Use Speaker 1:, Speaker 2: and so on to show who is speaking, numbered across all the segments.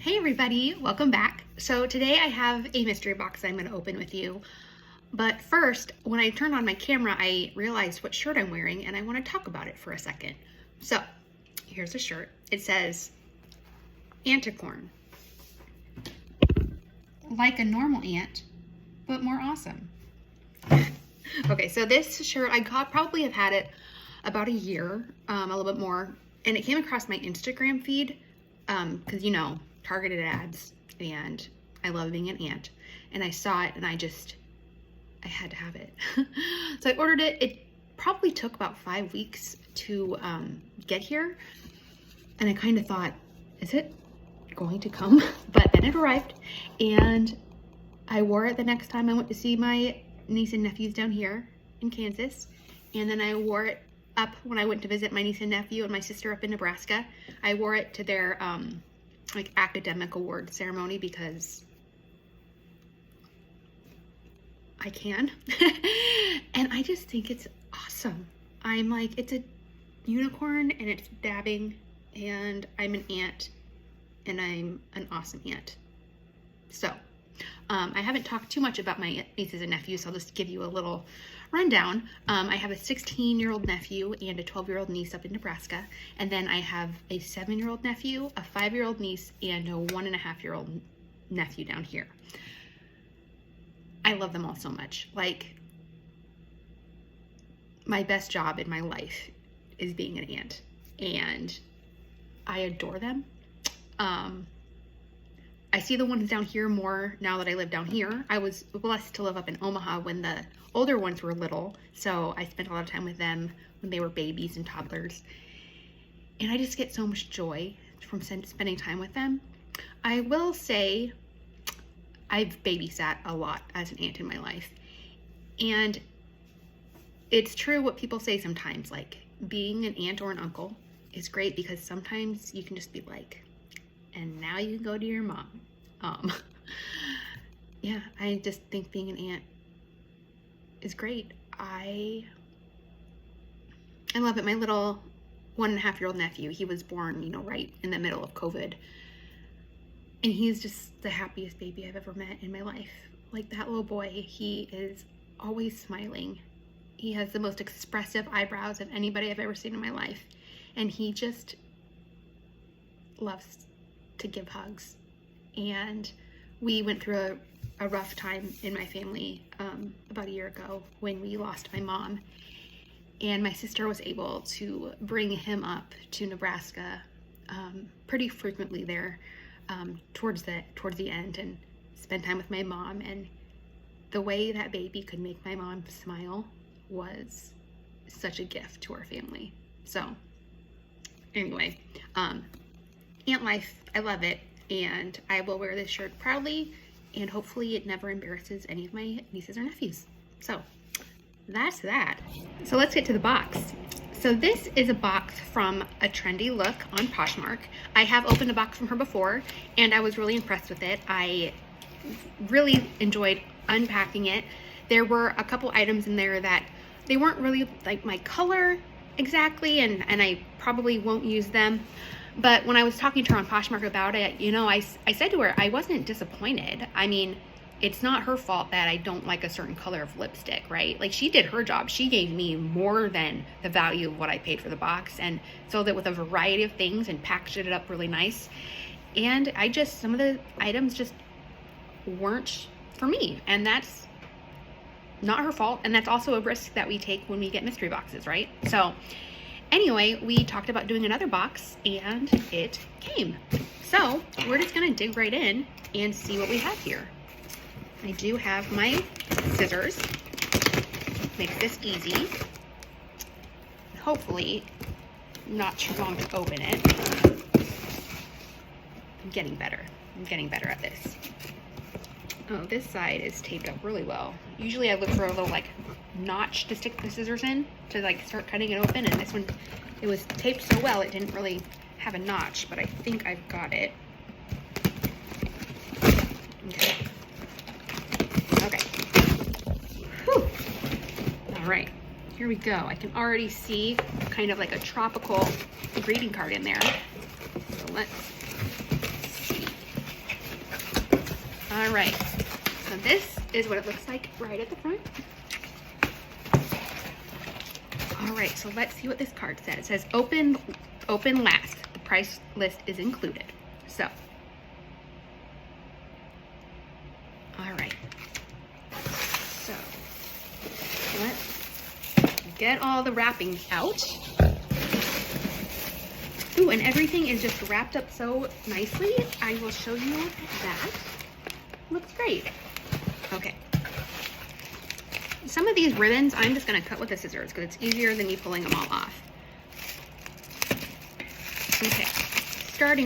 Speaker 1: Hey everybody, welcome back. So today I have a mystery box I'm going to open with you. But first, when I turned on my camera, I realized what shirt I'm wearing and I want to talk about it for a second. So here's the shirt. It says, Anticorn. Like a normal ant, but more awesome. Okay, so this shirt, probably have had it about a year, a little bit more. And it came across my Instagram feed, because you know, targeted ads, and I love being an ant. And I saw it and I had to have it. So I ordered it. It probably took about 5 weeks to get here. And I kind of thought, is it going to come? But then it arrived and I wore it the next time I went to see my niece and nephews down here in Kansas. And then I wore it up when I went to visit my niece and nephew and my sister up in Nebraska. I wore it to their like academic award ceremony because I can. And I just think it's awesome. I'm like, it's a unicorn and it's dabbing and I'm an ant and I'm an awesome ant. So I haven't talked too much about my nieces and nephews, so I'll just give you a little rundown. I have a 16-year-old nephew and a 12-year-old niece up in Nebraska, and then I have a 7-year-old nephew, a 5-year-old niece, and a 1.5-year-old nephew down here. I love them all so much. Like, my best job in my life is being an aunt, and I adore them. I see the ones down here more now that I live down here. I was blessed to live up in Omaha when the older ones were little, so I spent a lot of time with them when they were babies and toddlers. And I just get so much joy from spending time with them. I will say I've babysat a lot as an aunt in my life. And it's true what people say sometimes, like being an aunt or an uncle is great because sometimes you can just be like, and now you can go to your mom. Yeah, I just think being an aunt is great. I love it. My little 1.5-year-old nephew, he was born, you know, right in the middle of COVID. And he's just the happiest baby I've ever met in my life. Like, that little boy, he is always smiling. He has the most expressive eyebrows of anybody I've ever seen in my life. And he just loves to give hugs. And we went through a rough time in my family about a year ago when we lost my mom, and my sister was able to bring him up to Nebraska pretty frequently there towards the end, and spend time with my mom. And the way that baby could make my mom smile was such a gift to our family. So anyway, aunt life, I love it, and I will wear this shirt proudly, and hopefully it never embarrasses any of my nieces or nephews. So that's that. So let's get to the box. So this is a box from A Trendy Look on Poshmark. I have opened a box from her before, and I was really impressed with it. I really enjoyed unpacking it. There were a couple items in there that they weren't really like my color exactly, and I probably won't use them. But when I was talking to her on Poshmark about it, you know, I said to her, I wasn't disappointed. I mean, it's not her fault that I don't like a certain color of lipstick, right? Like, she did her job. She gave me more than the value of what I paid for the box, and filled it with a variety of things and packaged it up really nice. And some of the items just weren't for me, and that's not her fault. And that's also a risk that we take when we get mystery boxes, right? So anyway, we talked about doing another box, and it came. So we're just gonna dig right in and see what we have here. I do have my scissors. Makes this easy. Hopefully not too long to open it. I'm getting better. I'm getting better at this. Oh, this side is taped up really well. Usually I look for a little like notch to stick the scissors in to like start cutting it open, and this one, it was taped so well it didn't really have a notch, but I think I've got it. Okay. Whew. All right, here we go. I can already see kind of like a tropical greeting card in there. So let's see. All right, so this is what it looks like right at the front. All right, so let's see what this card says. It says open last. The price list is included. So, all right. So, let's get all the wrapping out. Ooh, and everything is just wrapped up so nicely. I will show you that. Looks great. Okay. Some of these ribbons, I'm just gonna cut with the scissors because it's easier than me pulling them all off. Okay,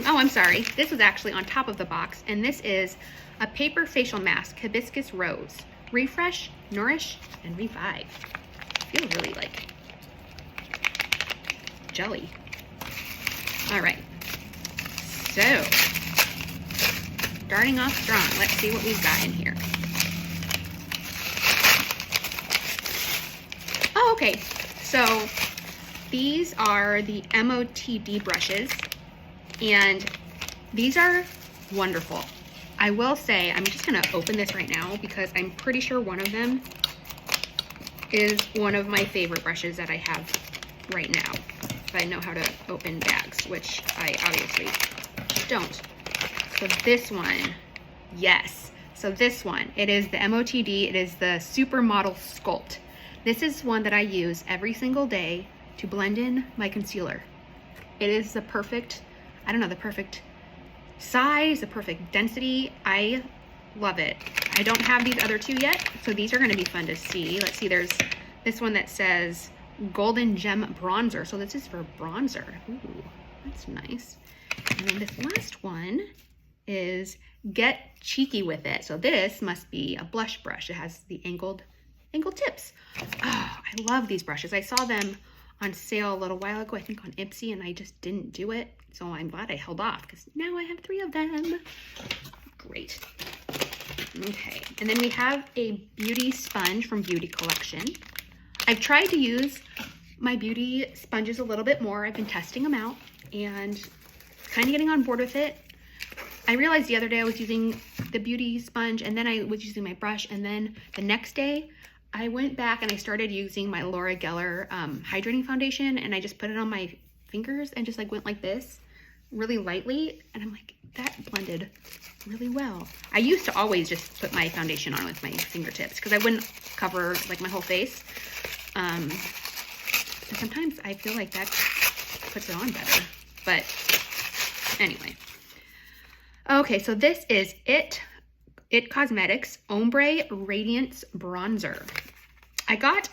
Speaker 1: oh, I'm sorry. This is actually on top of the box, and this is a paper facial mask, hibiscus rose. Refresh, nourish, and revive. Feels really like jelly. All right, so starting off strong. Let's see what we've got in here. Oh, okay, so these are the MOTD brushes, and these are wonderful. I will say, I'm just gonna open this right now because I'm pretty sure one of them is one of my favorite brushes that I have right now. If I know how to open bags, which I obviously don't. So this one, yes. So this one, it is the MOTD, it is the Supermodel Sculpt. This is one that I use every single day to blend in my concealer. It is the perfect, I don't know, the perfect size, the perfect density. I love it. I don't have these other two yet, so these are gonna be fun to see. Let's see, there's this one that says Golden Gem Bronzer. So this is for bronzer. Ooh, that's nice. And then this last one is Get Cheeky With It. So this must be a blush brush. It has the angled tips. Oh, I love these brushes. I saw them on sale a little while ago, I think on Ipsy, and I just didn't do it. So I'm glad I held off because now I have 3 of them. Great. Okay, and then we have a beauty sponge from Beauty Collection. I've tried to use my beauty sponges a little bit more. I've been testing them out and kind of getting on board with it. I realized the other day I was using the beauty sponge and then I was using my brush, and then the next day I went back and I started using my Laura Geller hydrating foundation, and I just put it on my fingers and just like went like this really lightly, and I'm like, that blended really well. I used to always just put my foundation on with my fingertips because I wouldn't cover like my whole face. And sometimes I feel like that puts it on better, but anyway. Okay, so this is It Cosmetics Ombre Radiance Bronzer. I got,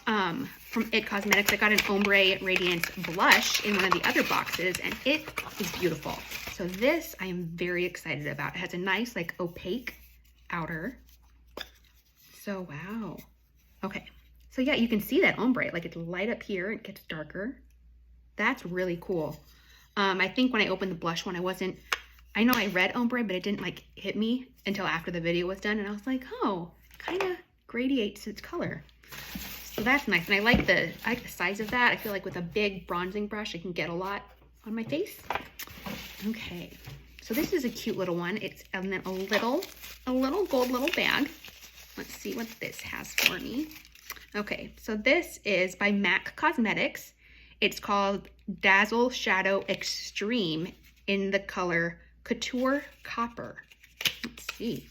Speaker 1: from It Cosmetics, I got an Ombre Radiance blush in one of the other boxes, and it is beautiful. So this I am very excited about. It has a nice, like, opaque outer. So, wow. Okay. So, yeah, you can see that ombre. Like, it's light up here. It gets darker. That's really cool. I think when I opened the blush one, I know I read ombre, but it didn't, like, hit me until after the video was done. And I was like, oh, kind of gradiates its color. So that's nice. And I like the size of that. I feel like with a big bronzing brush, I can get a lot on my face. Okay. So this is a cute little one. It's a little gold little bag. Let's see what this has for me. Okay, so this is by MAC Cosmetics. It's called Dazzle Shadow Extreme in the color Couture Copper. Let's see.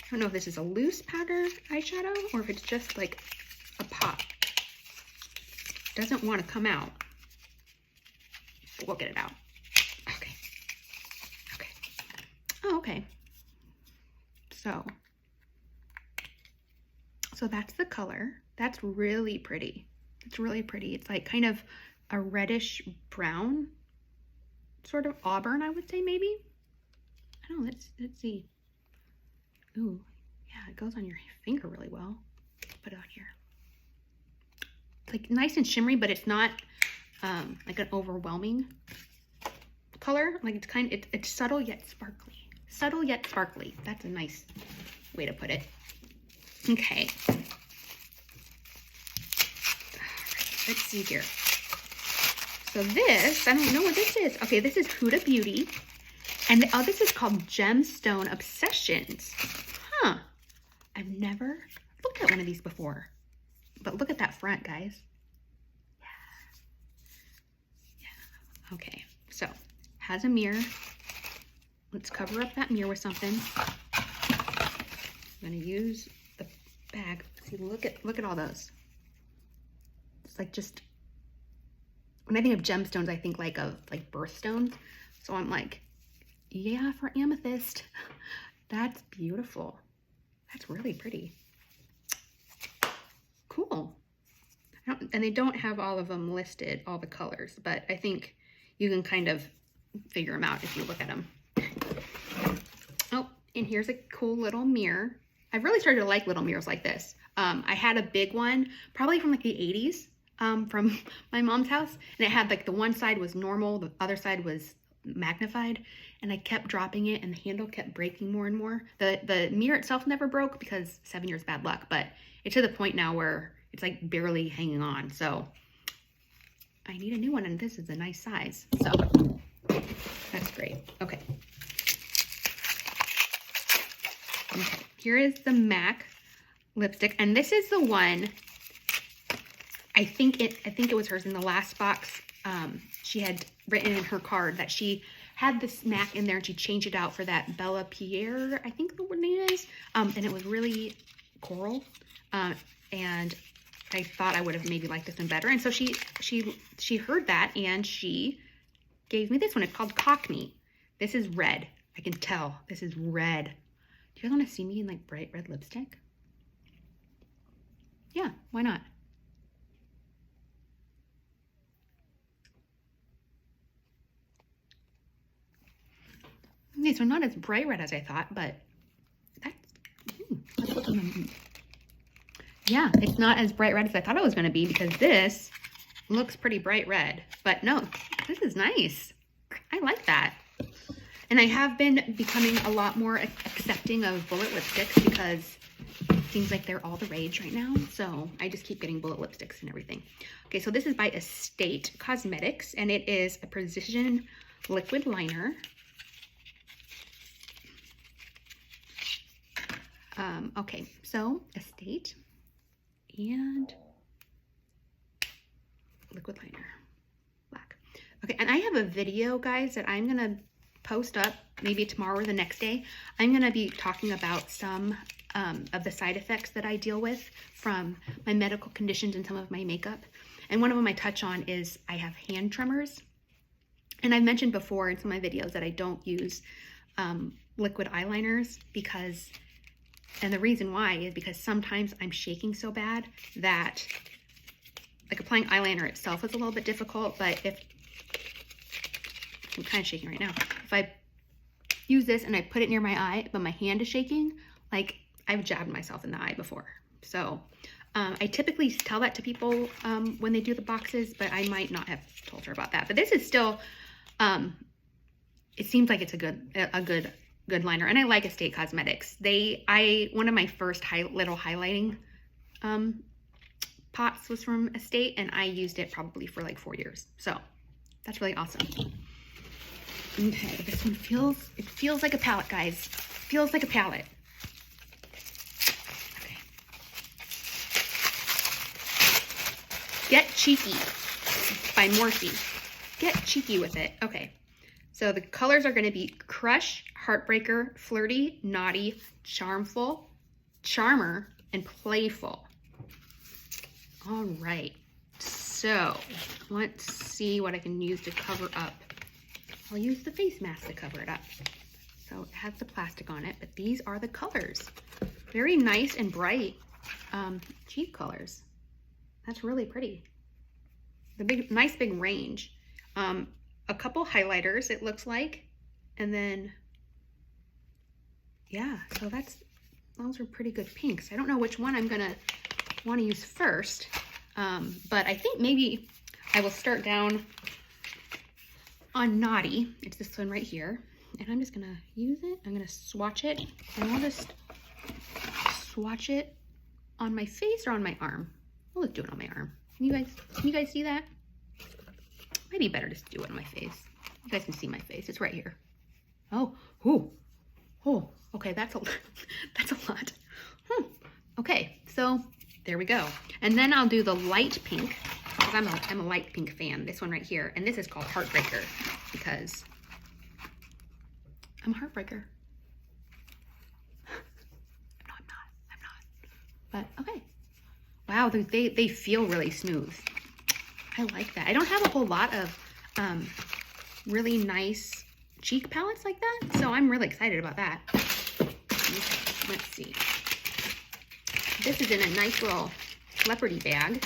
Speaker 1: I don't know if this is a loose powder eyeshadow or if it's just like a pop. Doesn't want to come out. We'll get it out. Okay. Okay. Oh, okay. So that's the color. That's really pretty. It's really pretty. It's like kind of a reddish brown, sort of auburn, I would say, maybe. I don't know. Let's see. Ooh, yeah, it goes on your finger really well. Put it on here. It's like nice and shimmery, but it's not like an overwhelming color. Like it's subtle yet sparkly. Subtle yet sparkly. That's a nice way to put it. Okay. All right, let's see here. So this, I don't know what this is. Okay, this is Huda Beauty. And oh, this is called Gemstone Obsessions. Huh. I've never looked at one of these before. But look at that front, guys. Yeah. Okay, so has a mirror. Let's cover up that mirror with something. I'm gonna use the bag. See, look at all those. It's like just, when I think of gemstones, I think like of like birthstones. So I'm like, yeah, for amethyst. That's beautiful. That's really pretty. Cool. And they don't have all of them listed, all the colors, but I think you can kind of figure them out if you look at them. Oh, and here's a cool little mirror. I've really started to like little mirrors like this. I had a big one, probably from like the 80s, from my mom's house. And it had like the one side was normal, the other side was magnified. And I kept dropping it and the handle kept breaking more and more. The mirror itself never broke because 7 years bad luck, but it's to the point now where it's like barely hanging on. So I need a new one, and this is a nice size. So that's great. Okay. Okay, here is the MAC lipstick, and this is the one. I think it was hers in the last box. She had written in her card that she had this MAC in there, and she changed it out for that Bella Pierre, I think the name is, and it was really coral, and I thought I would have maybe liked this one better. And so she heard that, and she gave me this one. It's called Cockney. This is red. I can tell this is red. Do you guys want to see me in like bright red lipstick? Yeah, why not? Okay, so not as bright red as I thought, but that's, yeah, it's not as bright red as I thought it was going to be, because this looks pretty bright red. But no, this is nice. I like that. And I have been becoming a lot more accepting of bullet lipsticks because it seems like they're all the rage right now. So I just keep getting bullet lipsticks and everything. Okay, so this is by Estate Cosmetics, and it is a precision liquid liner. Okay, so Estate and liquid liner, black. Okay, and I have a video, guys, that I'm gonna post up maybe tomorrow or the next day. I'm gonna be talking about some of the side effects that I deal with from my medical conditions and some of my makeup. And one of them I touch on is I have hand tremors. And I've mentioned before in some of my videos that I don't use liquid eyeliners because, and the reason why is because sometimes I'm shaking so bad that like applying eyeliner itself is a little bit difficult, but if, I'm kind of shaking right now. If I use this and I put it near my eye, but my hand is shaking, like I've jabbed myself in the eye before. So I typically tell that to people when they do the boxes, but I might not have told her about that. But this is still, it seems like it's a good liner, and I like Estate Cosmetics. One of my first little highlighting pots was from Estate, and I used it probably for like 4 years. So that's really awesome. Okay, this one feels like a palette, guys. Feels like a palette. Okay. Get Cheeky by Morphe. Get cheeky with it. Okay. So the colors are going to be Crush, Heartbreaker, Flirty, Naughty, Charmful, Charmer, and Playful. All right. So let's see what I can use to cover up. I'll use the face mask to cover it up. So it has the plastic on it, but these are the colors. Very nice and bright cheek colors. That's really pretty. The nice big range. A couple highlighters, it looks like, and then yeah, so those are pretty good pinks. I don't know which one I'm gonna want to use first, but I think maybe I will start down on Naughty. It's this one right here, and I'm just gonna use it. I'm gonna swatch it, and I'll just swatch it on my face or on my arm. I'll just do it on my arm. Can you guys see that? Might be better just to do it on my face. You guys can see my face. It's right here. Oh, ooh, oh, okay, that's a that's a lot. Okay, so there we go. And then I'll do the light pink, because I'm a light pink fan. This one right here, and this is called Heartbreaker because I'm a heartbreaker. No, I'm not. But okay. Wow, they feel really smooth. I like that. I don't have a whole lot of really nice cheek palettes like that, so I'm really excited about that. Okay, let's see. This is in a nice little leopardy bag,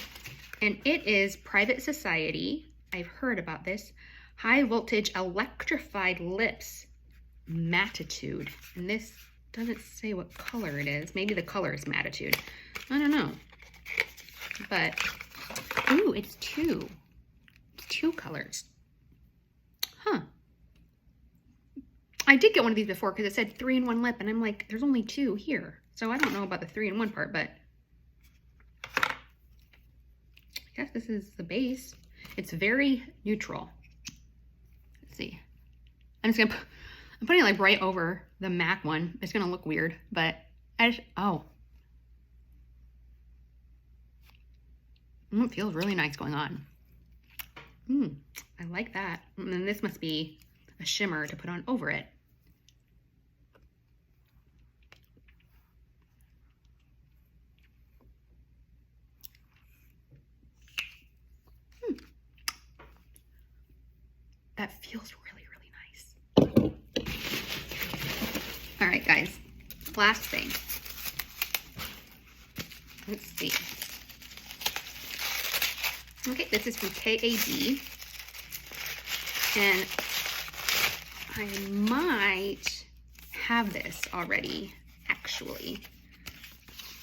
Speaker 1: and it is Private Society. I've heard about this. High Voltage Electrified Lips Mattitude. And this doesn't say what color it is. Maybe the color is Mattitude. I don't know. But, ooh, it's two colors. Huh. I did get one of these before because it said 3-in-1 lip, and I'm like, there's only 2 here. So I don't know about the 3-in-1 part, but I guess this is the base. It's very neutral. Let's see. I'm putting it like right over the MAC one. It's gonna look weird, but oh. It feels really nice going on. I like that. And then this must be a shimmer to put on over it. That feels really, really nice. All right, guys, last thing. Let's see. Okay, this is from KAB. And I might have this already, actually.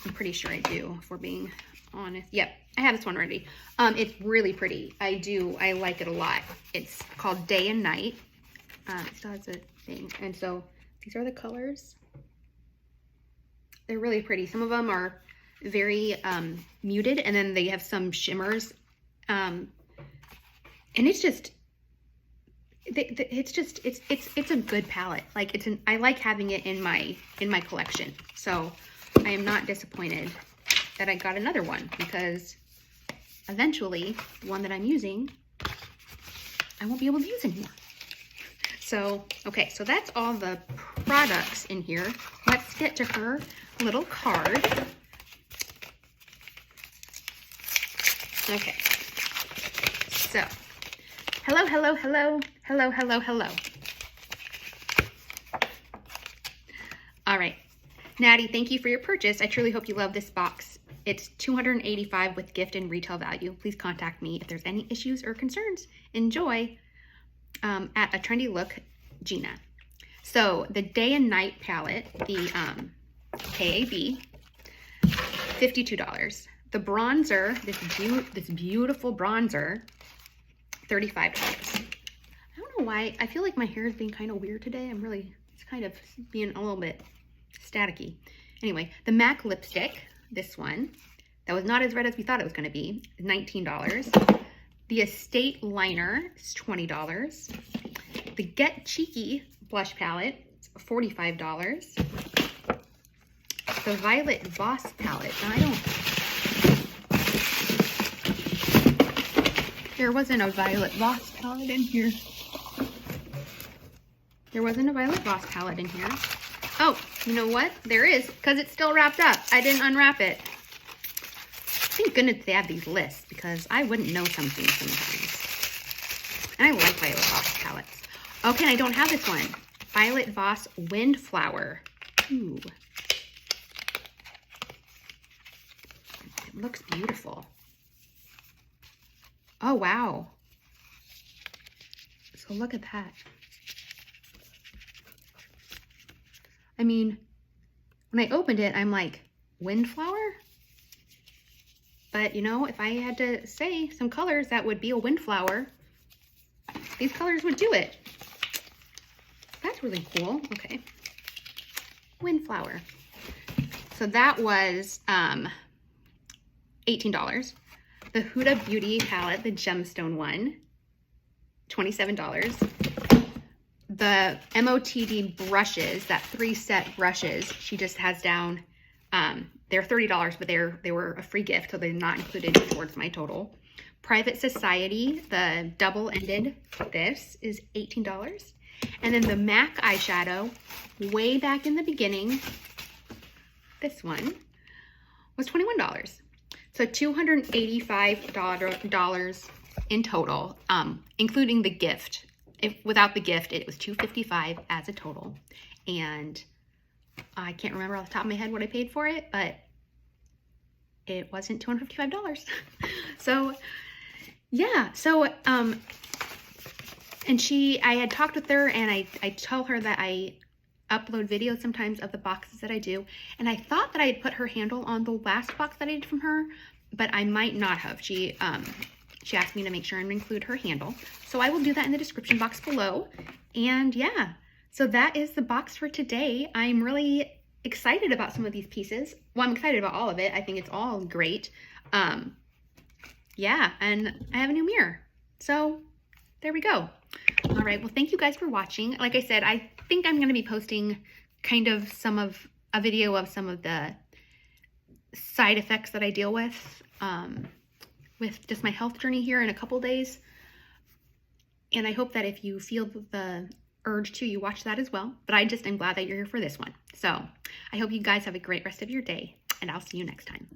Speaker 1: I'm pretty sure I do, if we're being honest. Yep, I have this one already. It's really pretty. I like it a lot. It's called Day and Night. It still has a thing. And so these are the colors. They're really pretty. Some of them are very muted, and then they have some shimmers. And it's just, it's a good palette. Like I like having it in my collection. So I am not disappointed that I got another one, because eventually the one that I'm using, I won't be able to use anymore. So, okay, so that's all the products in here. Let's get to her little card. Okay. So, hello, hello, hello, hello, hello, hello. All right. Natty, thank you for your purchase. I truly hope you love this box. It's $285 with gift and retail value. Please contact me if there's any issues or concerns. Enjoy. At A Trendy Look, Gina. So the Day and Night palette, the KAB, $52. The bronzer, this beautiful bronzer, $35. I don't know why. I feel like my hair is being kind of weird today. It's kind of being a little bit staticky. Anyway, the MAC lipstick, this one, that was not as red as we thought it was going to be, $19. The Estate liner is $20. The Get Cheeky blush palette, $45. The Violet Voss palette. Now there wasn't a Violet Voss palette in here. There wasn't a Violet Voss palette in here. Oh, you know what? There is, because it's still wrapped up. I didn't unwrap it. Thank goodness they have these lists, because I wouldn't know something sometimes. And I like Violet Voss palettes. Okay, and I don't have this one. Violet Voss Windflower. Ooh. It looks beautiful. Oh, wow. So look at that. I mean, when I opened it, I'm like, windflower? But, you know, if I had to say some colors that would be a windflower, these colors would do it. That's really cool. Okay. Windflower. So that was $18. The Huda Beauty palette, the gemstone one, $27. the MOTD brushes, that 3-set brushes, she just has down, they're $30, but they were a free gift, so they're not included towards my total. Private Society, the double-ended, this is $18. And then the MAC eyeshadow, way back in the beginning, this one was $21. So $285 in total, including the gift. Without the gift, it was $255 as a total. And I can't remember off the top of my head what I paid for it, but it wasn't $255. So yeah, so and I had talked with her, and I tell her that I upload videos sometimes of the boxes that I do, and I thought that I had put her handle on the last box that I did from her, but I might not have. She asked me to make sure and include her handle, so I will do that in the description box below. And yeah, so that is the box for today. I'm really excited about some of these pieces. Well, I'm excited about all of it. I think it's all great. Yeah, and I have a new mirror, so there we go. All right, well, thank you guys for watching. Like I said, I think I'm going to be posting kind of a video of some of the side effects that I deal with just my health journey here in a couple days. And I hope that if you feel the urge to, you watch that as well. But I'm glad that you're here for this one. So I hope you guys have a great rest of your day, and I'll see you next time.